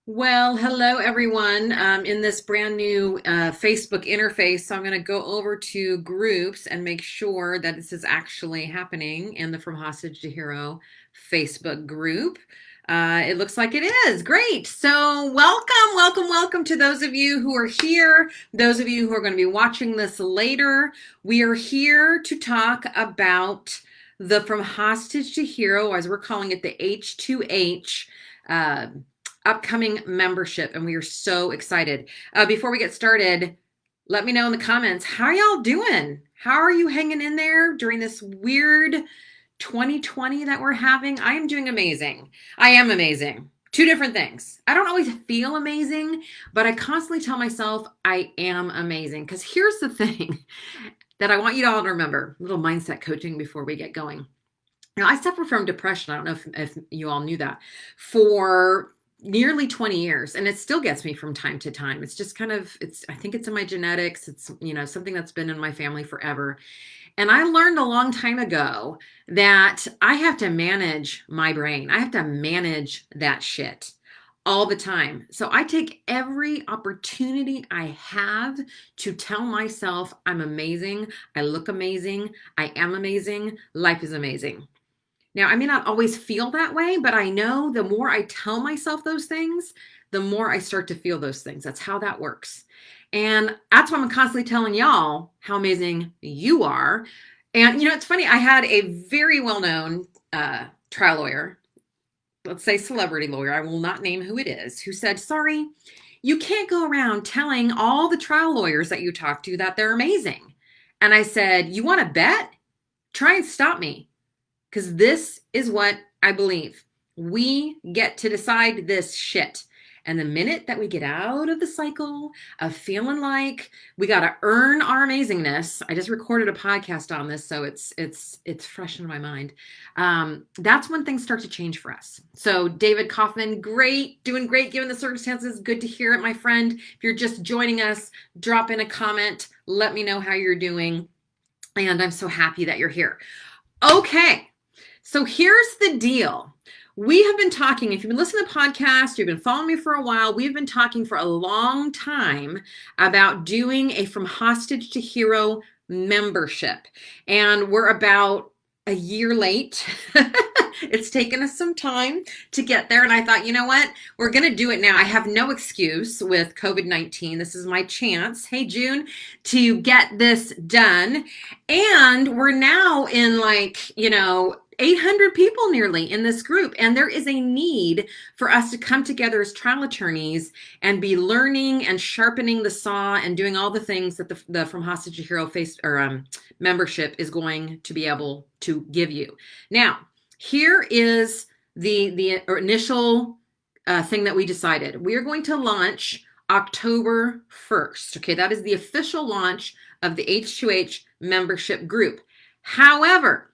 Well, hello everyone. In this brand new Facebook interface, so I'm going to go over to groups and make sure that this is actually happening in the From Hostage to Hero Facebook group. It looks like it is. Great. So welcome to those of you who are here, those of you who are going to be watching this later. We are here to talk about the From Hostage to Hero, as we're calling it, the H2H. Upcoming membership, and we are so excited. Before we get started, let me know in the comments, how y'all doing? How are you hanging in there during this weird 2020 that we're having? I am doing amazing. I am amazing. Two different things. I don't always feel amazing, but I constantly tell myself I am amazing. Because here's the thing that I want you to all to remember, a little mindset coaching before we get going. Now, I suffer from depression. I don't know if you all knew that, for nearly 20 years, and it still gets me from time to time. It's just I think it's in my genetics. It's, something that's been in my family forever. And I learned a long time ago that I have to manage my brain. I have to manage that shit all the time. So I take every opportunity I have to tell myself I'm amazing. I look amazing. I am amazing. Life is amazing. Now, I may not always feel that way, but I know the more I tell myself those things, the more I start to feel those things. That's how that works. And that's why I'm constantly telling y'all how amazing you are. And, it's funny. I had a very well-known trial lawyer, let's say celebrity lawyer, I will not name who it is, who said, sorry, you can't go around telling all the trial lawyers that you talk to that they're amazing. And I said, you want to bet? Try and stop me. Because this is what I believe. We get to decide this shit. And the minute that we get out of the cycle of feeling like we got to earn our amazingness, I just recorded a podcast on this, so it's fresh in my mind. That's when things start to change for us. So David Kaufman, doing great given the circumstances. Good to hear it, my friend. If you're just joining us, drop in a comment. Let me know how you're doing. And I'm so happy that you're here. Okay. So here's the deal. We have been talking, if you've been listening to the podcast, you've been following me for a while, we've been talking for a long time about doing a From Hostage to Hero membership. And we're about a year late. It's taken us some time to get there. And I thought, you know what? We're going to do it now. I have no excuse with COVID-19. This is my chance, hey, June, to get this done. And we're now in 800 people nearly in this group. And there is a need for us to come together as trial attorneys and be learning and sharpening the saw and doing all the things that the From Hostage to Hero membership is going to be able to give you. Now, here is the initial thing that we decided. We are going to launch October 1st. Okay, that is the official launch of the H2H membership group. However,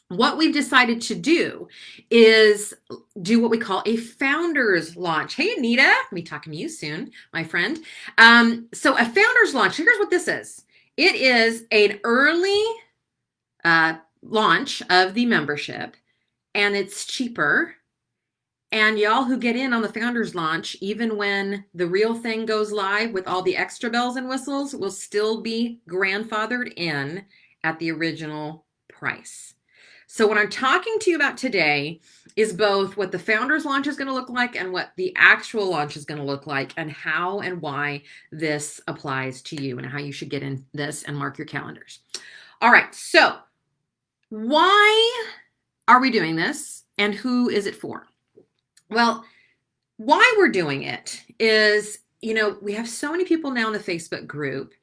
what we've decided to do is do what we call a founders launch. Hey, Anita, I'll be talking to you soon, my friend. So a founders launch, here's what this is. It is an early launch of the membership, and it's cheaper. And y'all who get in on the founders launch, even when the real thing goes live with all the extra bells and whistles, will still be grandfathered in at the original price. So what I'm talking to you about today is both what the founders launch is going to look like and what the actual launch is going to look like, and how and why this applies to you and how you should get in this and mark your calendars. All right. So why are we doing this and who is it for? Well, why we're doing it is, we have so many people now in the Facebook group,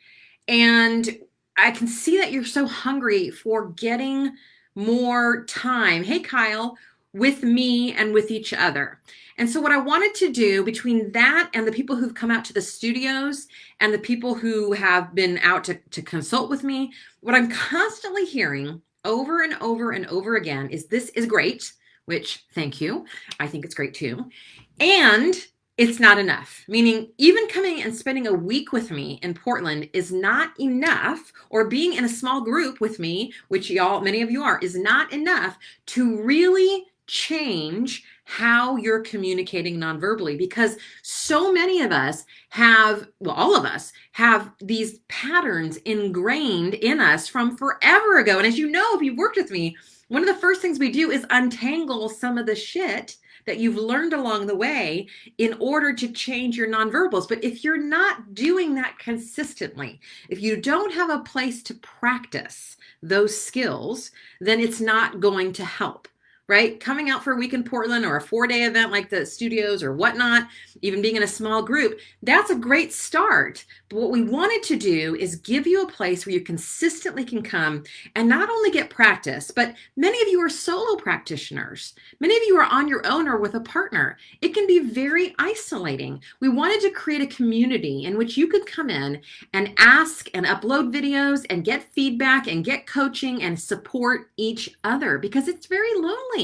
and I can see that you're so hungry for getting more time, hey Kyle, with me and with each other. And so what I wanted to do, between that and the people who've come out to the studios and the people who have been out to consult with me, what I'm constantly hearing over and over and over again is, this is great, which, thank you. I think it's great too. And it's not enough, meaning even coming and spending a week with me in Portland is not enough, or being in a small group with me, which many of you are, is not enough to really change how you're communicating nonverbally, because so many of us have, well, all of us have these patterns ingrained in us from forever ago. And as you know, if you've worked with me, one of the first things we do is untangle some of the shit that you've learned along the way in order to change your nonverbals. But if you're not doing that consistently, if you don't have a place to practice those skills, then it's not going to help. Right? Coming out for a week in Portland or a 4-day event like the studios or whatnot, even being in a small group, that's a great start. But what we wanted to do is give you a place where you consistently can come and not only get practice, but many of you are solo practitioners. Many of you are on your own or with a partner. It can be very isolating. We wanted to create a community in which you could come in and ask and upload videos and get feedback and get coaching and support each other, because it's very lonely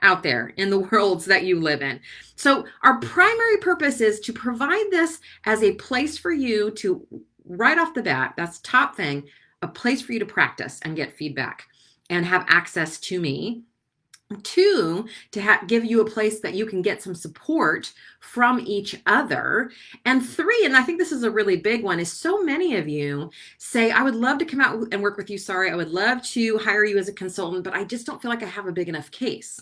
out there in the worlds that you live in. So our primary purpose is to provide this as a place for you to, right off the bat, that's top thing, a place for you to practice and get feedback and have access to me. 2, to give you a place that you can get some support from each other. And 3, and I think this is a really big one, is so many of you say, I would love to come out and work with you. Sorry, I would love to hire you as a consultant, but I just don't feel like I have a big enough case.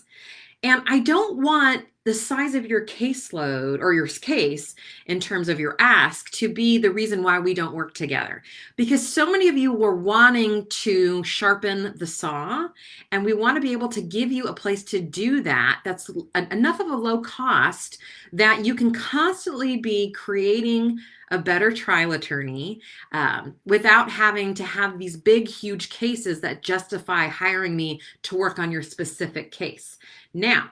And I don't want the size of your caseload or your case in terms of your ask to be the reason why we don't work together. Because so many of you were wanting to sharpen the saw, and we want to be able to give you a place to do that that's enough of a low cost that you can constantly be creating a better trial attorney without having to have these big, huge cases that justify hiring me to work on your specific case. Now,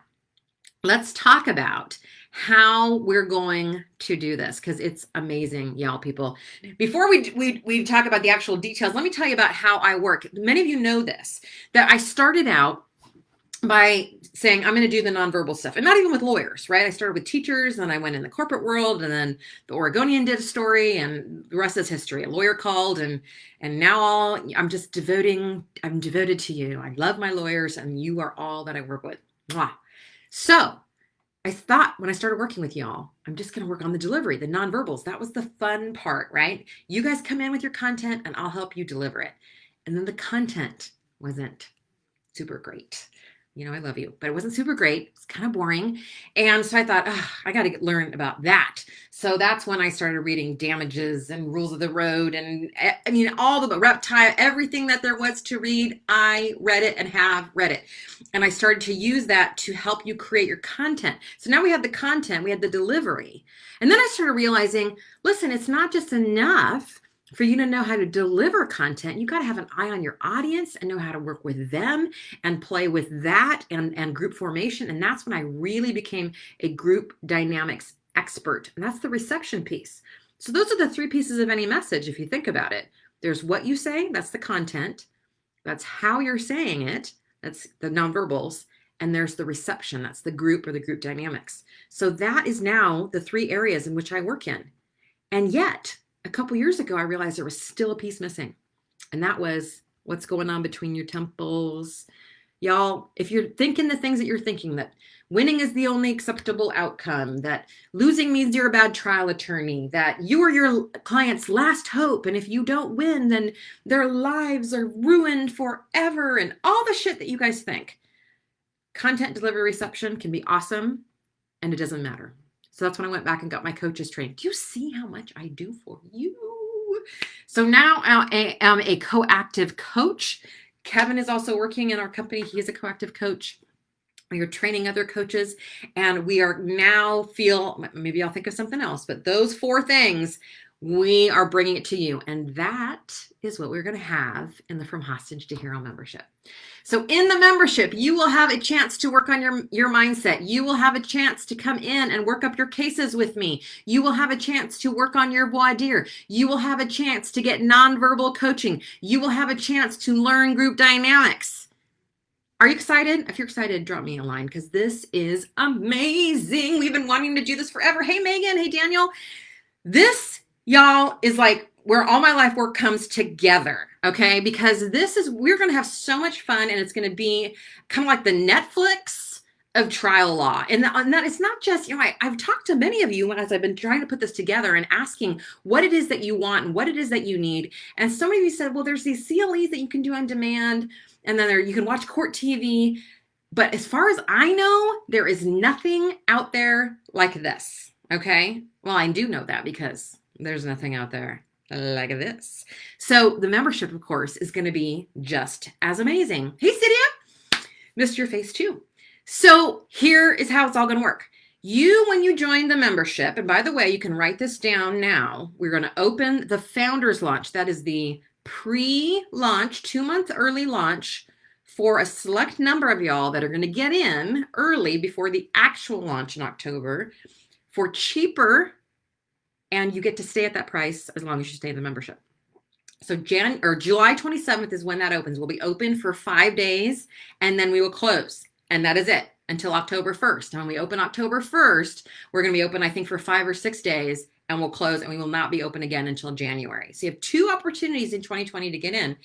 let's talk about how we're going to do this, because it's amazing, y'all, people. Before we talk about the actual details, let me tell you about how I work. Many of you know this, that I started out by saying, I'm going to do the nonverbal stuff, and not even with lawyers, right? I started with teachers, and I went in the corporate world, and then the Oregonian did a story, and the rest is history. A lawyer called, and now I'm devoted to you. I love my lawyers, and you are all that I work with. Mwah. So I thought when I started working with y'all, I'm just going to work on the delivery, the nonverbals. That was the fun part, right? You guys come in with your content, and I'll help you deliver it. And then the content wasn't super great. You know, I love you, but it wasn't super great. It's kind of boring. And so I thought, I got to learn about that. So that's when I started reading damages and rules of the road. And I mean, all the reptile, everything that there was to read, I read it and have read it. And I started to use that to help you create your content. So now we had the content, we had the delivery. And then I started realizing, listen, it's not just enough for you to know how to deliver content. You got to have an eye on your audience and know how to work with them and play with that and group formation. And that's when I really became a group dynamics expert. And that's the reception piece. So those are the 3 pieces of any message, if you think about it. There's what you say, that's the content. That's how you're saying it, that's the nonverbals. And there's the reception, that's the group or the group dynamics. So that is now the 3 areas in which I work in. And yet, a couple years ago, I realized there was still a piece missing. And that was what's going on between your temples. Y'all, if you're thinking the things that you're thinking, that winning is the only acceptable outcome, that losing means you're a bad trial attorney, that you are your client's last hope, and if you don't win, then their lives are ruined forever, and all the shit that you guys think. Content delivery reception can be awesome, and it doesn't matter. So that's when I went back and got my coaches trained. Do you see how much I do for you? So now I am a coactive coach. Kevin is also working in our company. He is a coactive coach. We are training other coaches, and we are now maybe I'll think of something else, but those 4 things, we are bringing it to you. And that is what we're going to have in the From Hostage to Hero membership. So in the membership, you will have a chance to work on your mindset. You will have a chance to come in and work up your cases with me. You will have a chance to work on your voir dire. You will have a chance to get nonverbal coaching. You will have a chance to learn group dynamics. Are you excited? If you're excited, drop me a line, because this is amazing. We've been wanting to do this forever. Hey, Megan. Hey, Daniel. This, y'all, is like where all my life work comes together, okay? Because we're going to have so much fun, and it's going to be kind of like the Netflix of trial law. And that it's not just, I've talked to many of you as I've been trying to put this together and asking what it is that you want and what it is that you need. And so many of you said, well, there's these CLEs that you can do on demand, and then you can watch court TV. But as far as I know, there is nothing out there like this. Okay. Well, I do know that because there's nothing out there like this. So the membership, of course, is going to be just as amazing. Hey, Cydia, missed your face too. So here is how it's all going to work. When you join the membership, and by the way, you can write this down now. We're going to open the founders launch. That is the pre-launch, 2-month early launch for a select number of y'all that are going to get in early before the actual launch in October for cheaper. And you get to stay at that price as long as you stay in the membership. So July 27th is when that opens. We'll be open for 5 days and then we will close. And that is it until October 1st. And when we open October 1st, we're going to be open, I think, for 5 or 6 days, and we'll close, and we will not be open again until January. So you have 2 opportunities in 2020 to get in.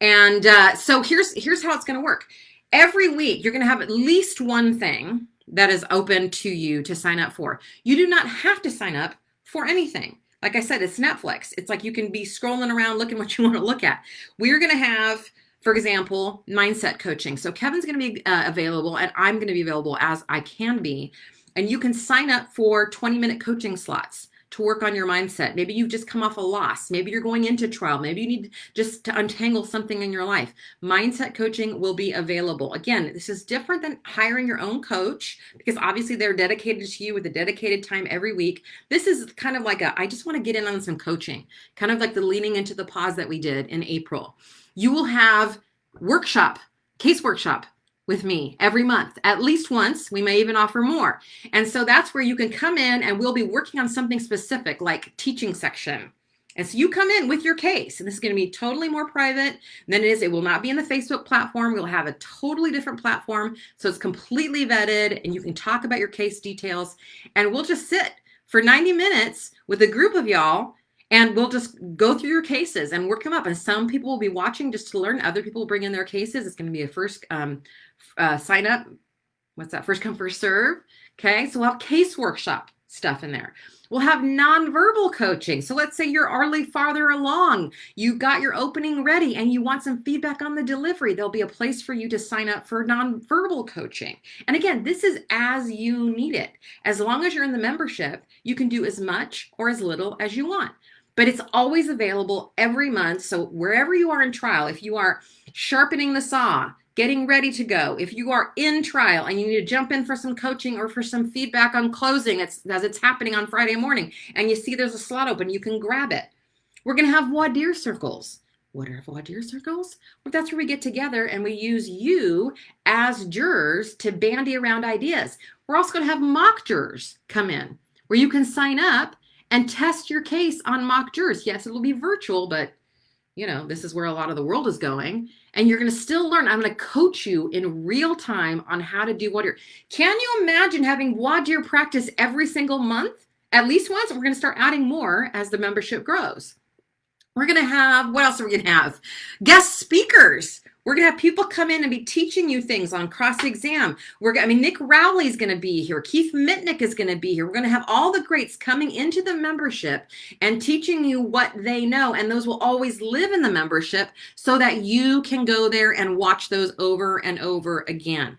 And so here's how it's going to work. Every week, you're going to have at least one thing that is open to you to sign up for. You do not have to sign up for anything. Like I said, it's Netflix. It's like you can be scrolling around looking what you want to look at. We're going to have, for example, mindset coaching. So Kevin's going to be available, and I'm going to be available as I can be. And you can sign up for 20-minute coaching slots to work on your mindset. Maybe you've just come off a loss. Maybe you're going into trial. Maybe you need just to untangle something in your life. Mindset coaching will be available. Again, this is different than hiring your own coach because obviously they're dedicated to you with a dedicated time every week. This is kind of like I just want to get in on some coaching, kind of like the leaning into the pause that we did in April. You will have case workshop with me every month, at least once. We may even offer more. And so that's where you can come in and we'll be working on something specific like teaching section. And so you come in with your case, and this is going to be totally more private than it is. It will not be in the Facebook platform. We'll have a totally different platform. So it's completely vetted and you can talk about your case details, and we'll just sit for 90 minutes with a group of y'all. And we'll just go through your cases and work them up. And some people will be watching just to learn. Other people will bring in their cases. It's going to be a first sign up. What's that? First come, first serve. Okay. So we'll have case workshop stuff in there. We'll have nonverbal coaching. So let's say you're already farther along. You got your opening ready and you want some feedback on the delivery. There'll be a place for you to sign up for nonverbal coaching. And again, this is as you need it. As long as you're in the membership, you can do as much or as little as you want. But it's always available every month. So wherever you are in trial, if you are sharpening the saw, getting ready to go, if you are in trial and you need to jump in for some coaching or for some feedback on closing as it's happening on Friday morning, and you see there's a slot open, you can grab it. We're going to have voir dire circles. What are voir dire circles? Well, that's where we get together and we use you as jurors to bandy around ideas. We're also going to have mock jurors come in where you can sign up and test your case on mock jurors. Yes, it'll be virtual, but this is where a lot of the world is going. And you're going to still learn. I'm going to coach you in real time on how to do voir dire. Can you imagine having voir dire practice every single month? At least once. We're going to start adding more as the membership grows. We're going to have, what else are we going to have? Guest speakers. We're going to have people come in and be teaching you things on cross-exam. Nick Rowley is going to be here. Keith Mitnick is going to be here. We're going to have all the greats coming into the membership and teaching you what they know. And those will always live in the membership so that you can go there and watch those over and over again.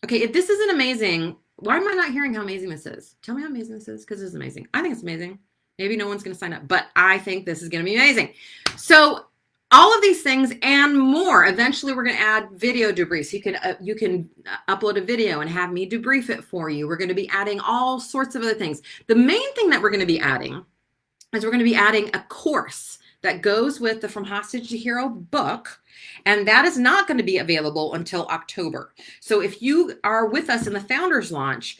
Okay, if this isn't amazing, why am I not hearing how amazing this is? Tell me how amazing this is, because this is amazing. I think it's amazing. Maybe no one's going to sign up, but I think this is going to be amazing. So all of these things and more. Eventually, we're going to add video debrief. So you can upload a video and have me debrief it for you. We're going to be adding all sorts of other things. The main thing that we're going to be adding is we're going to be adding a course that goes with the From Hostage to Hero book. And that is not going to be available until October. So if you are with us in the Founders Launch,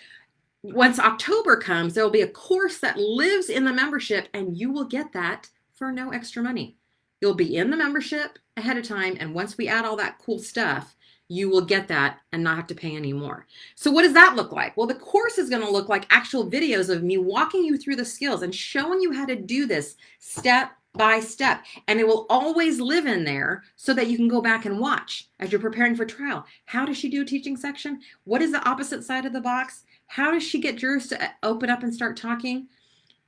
once October comes, there will be a course that lives in the membership, and you will get that for no extra money. You'll be in the membership ahead of time, and once we add all that cool stuff, you will get that and not have to pay any more. So what does that look like? Well, the course is going to look like actual videos of me walking you through the skills and showing you how to do this step by step, and it will always live in there so that you can go back and watch as you're preparing for trial. How does she do a teaching section? What is the opposite side of the box? How does she get jurors to open up and start talking?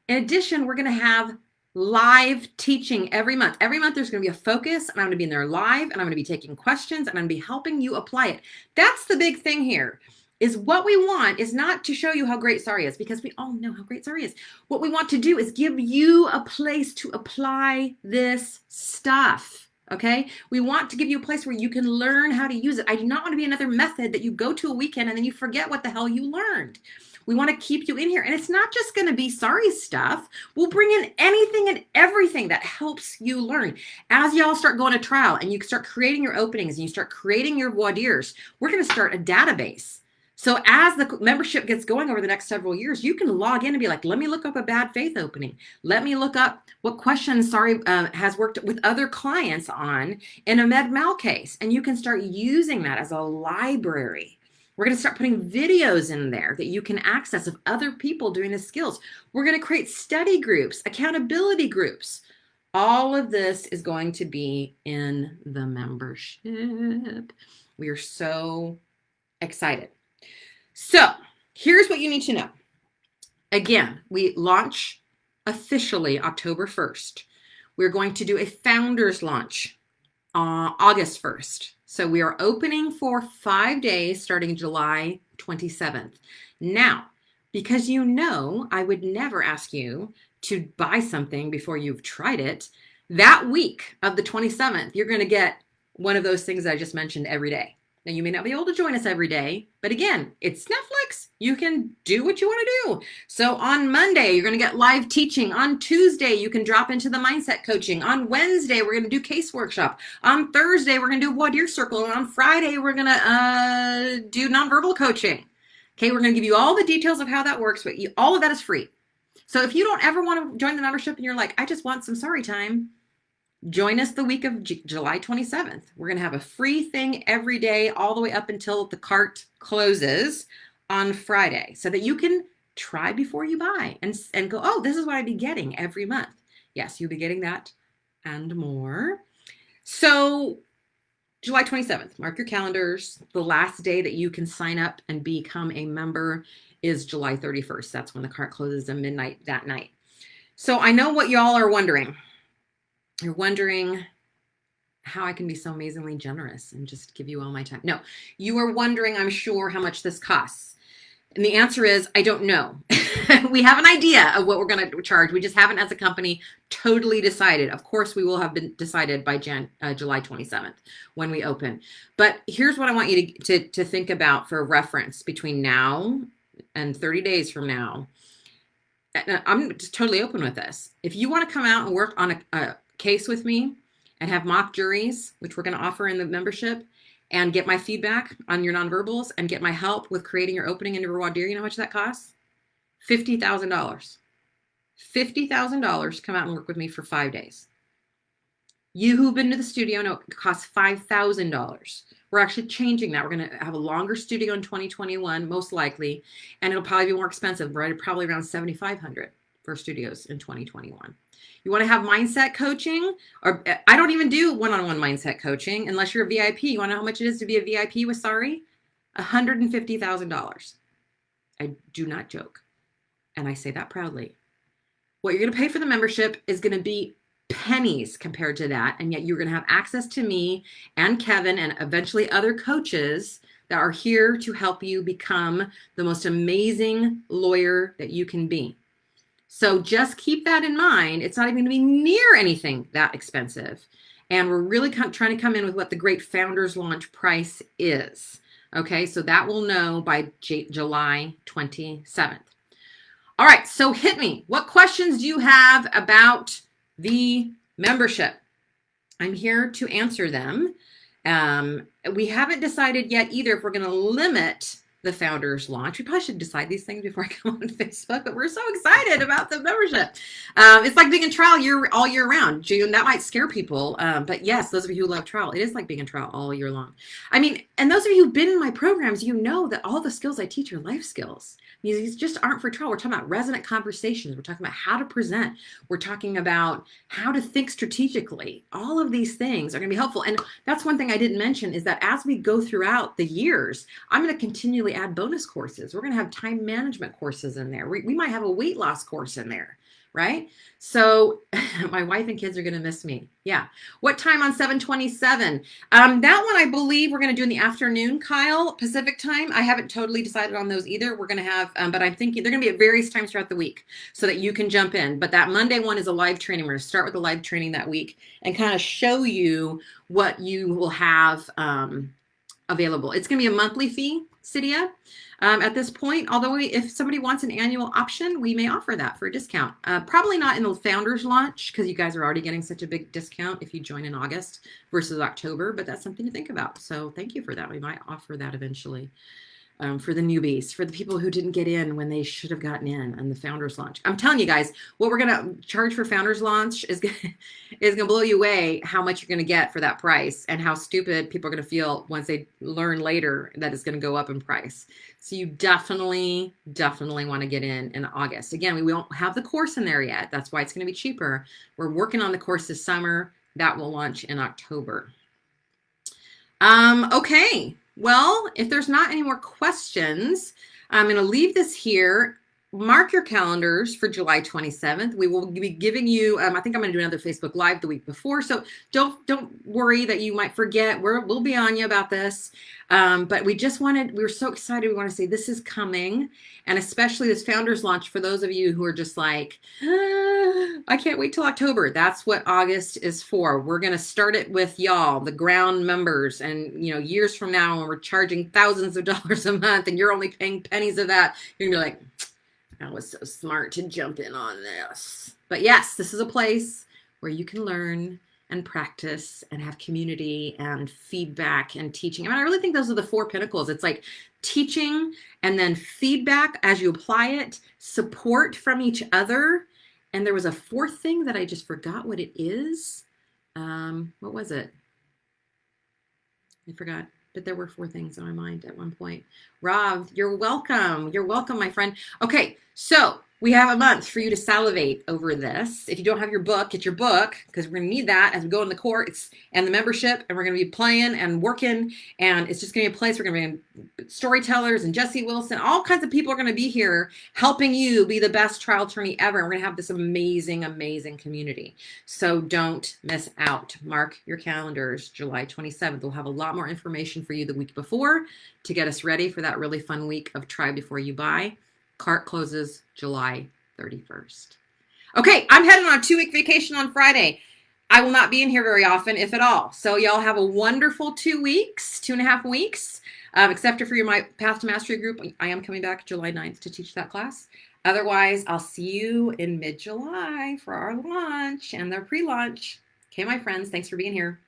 In addition, we're going to have live teaching every month. Every month there's going to be a focus, and I'm going to be in there live, and I'm going to be taking questions, and I'm going to be helping you apply it. That's the big thing here. Is what we want is not to show you how great SARI is, because we all know how great SARI is. What we want to do is give you a place to apply this stuff. Okay? We want to give you a place where you can learn how to use it. I do not want to be another method that you go to a weekend and then you forget what the hell you learned. We want to keep you in here. And it's not just going to be SARI stuff. We'll bring in anything and everything that helps you learn. As y'all start going to trial and you start creating your openings and you start creating your voir dires, we're going to start a database. So as the membership gets going over the next several years, you can log in and be like, let me look up a bad faith opening. Let me look up what questions SARI has worked with other clients on in a med mal case. And you can start using that as a library. We're going to start putting videos in there that you can access of other people doing the skills. We're going to create study groups, accountability groups. All of this is going to be in the membership. We are so excited. So here's what you need to know. Again, we launch officially October 1st. We're going to do a founders launch August 1st. So we are opening for 5 days starting July 27th. Now, because you know I would never ask you to buy something before you've tried it, that week of the 27th, you're going to get one of those things that I just mentioned every day. Now, you may not be able to join us every day, but again, it's Netflix. You can do what you want to do. So on Monday, you're going to get live teaching. On Tuesday, you can drop into the mindset coaching. On Wednesday, we're going to do case workshop. On Thursday, we're going to do voir dire circle. And on Friday, we're going to do nonverbal coaching. Okay, we're going to give you all the details of how that works, but all of that is free. So if you don't ever want to join the membership and you're like, I just want some SARI time, join us the week of July 27th. We're going to have a free thing every day all the way up until the cart closes on Friday so that you can try before you buy and go, oh, this is what I'd be getting every month. Yes, you'll be getting that and more. So July 27th, mark your calendars. The last day that you can sign up and become a member is July 31st. That's when the cart closes at midnight that night. So I know what y'all are wondering. You're wondering how I can be so amazingly generous and just give you all my time. No, you are wondering, I'm sure, how much this costs. And the answer is, I don't know. We have an idea of what we're going to charge. We just haven't, as a company, totally decided. Of course, we will have been decided by July 27th when we open. But here's what I want you to think about for reference between now and 30 days from now. And I'm just totally open with this. If you want to come out and work on a case with me and have mock juries, which we're going to offer in the membership, and get my feedback on your nonverbals and get my help with creating your opening and your voir dire, you know how much that costs? $50,000. $50,000 to come out and work with me for 5 days. You who've been to the studio know it costs $5,000. We're actually changing that. We're going to have a longer studio in 2021, most likely, and it'll probably be more expensive, right? Probably around $7,500 for studios in 2021. You want to have mindset coaching, or I don't even do one-on-one mindset coaching unless you're a VIP. You want to know how much it is to be a VIP with SARI? $150,000. I do not joke. And I say that proudly. What you're going to pay for the membership is going to be pennies compared to that. And yet you're going to have access to me and Kevin and eventually other coaches that are here to help you become the most amazing lawyer that you can be. So just keep that in mind. It's not even going to be near anything that expensive. And we're really trying to come in with what the great founders launch price is. Okay, so that we'll know by July 27th. All right, so hit me. What questions do you have about the membership? I'm here to answer them. We haven't decided yet either if we're going to limit the founders launch. We probably should decide these things before I come on Facebook, but we're so excited about the membership. It's like being in trial all year round. June, that might scare people. But yes, those of you who love trial, it is like being in trial all year long. I mean, and those of you who've been in my programs, you know that all the skills I teach are life skills. These just aren't for trial. We're talking about resonant conversations. We're talking about how to present. We're talking about how to think strategically. All of these things are going to be helpful. And that's one thing I didn't mention is that as we go throughout the years, I'm going to continually add bonus courses. We're going to have time management courses in there. We might have a weight loss course in there, right? So my wife and kids are going to miss me. Yeah. What time on 7/27? That one, I believe we're going to do in the afternoon, Kyle, Pacific time. I haven't totally decided on those either. We're going to have, but I'm thinking they're going to be at various times throughout the week so that you can jump in. But that Monday one is a live training. We're going to start with a live training that week and kind of show you what you will have available. It's going to be a monthly fee, Cydia, at this point. Although if somebody wants an annual option, we may offer that for a discount. Probably not in the founders launch because you guys are already getting such a big discount if you join in August versus October, but that's something to think about. So thank you for that. We might offer that eventually. For the newbies, for the people who didn't get in when they should have gotten in on the founders launch. I'm telling you guys, what we're going to charge for founders launch is going to blow you away how much you're going to get for that price and how stupid people are going to feel once they learn later that it's going to go up in price. So you definitely want to get in August. Again, we won't have the course in there yet. That's why it's going to be cheaper. We're working on the course this summer. That will launch in October. Okay. Well, if there's not any more questions, I'm going to leave this here. Mark your calendars for July 27th. We will be giving you, I think I'm going to do another Facebook Live the week before. So don't worry that you might forget. We'll be on you about this. But we were so excited. We want to say this is coming. And especially this founders launch for those of you who are just like, I can't wait till October. That's what August is for. We're going to start it with y'all, the ground members. And, years from now, when we're charging thousands of dollars a month and you're only paying pennies of that, you're going to be like, I was so smart to jump in on this. But yes, this is a place where you can learn and practice and have community and feedback and teaching. I really think those are the four pinnacles. It's like teaching and then feedback as you apply it, support from each other. And there was a fourth thing that I just forgot what it is. What was it? I forgot. But there were four things on my mind at one point. Rob, you're welcome. You're welcome, my friend. Okay, so we have a month for you to salivate over this. If you don't have your book, get your book because we're going to need that as we go in the courts and the membership, and we're going to be playing and working, and it's just going to be a place we're going to be storytellers and Jesse Wilson. All kinds of people are going to be here helping you be the best trial attorney ever. And we're going to have this amazing, amazing community. So don't miss out. Mark your calendars. July 27th. We'll have a lot more information for you the week before to get us ready for that really fun week of Try Before You Buy. Cart closes July 31st. Okay, I'm heading on a 2-week vacation on Friday. I will not be in here very often, if at all. So y'all have a wonderful 2 weeks, 2.5 weeks, except for my Path to Mastery group. I am coming back July 9th to teach that class. Otherwise, I'll see you in mid-July for our launch and their pre-launch. Okay, my friends, thanks for being here.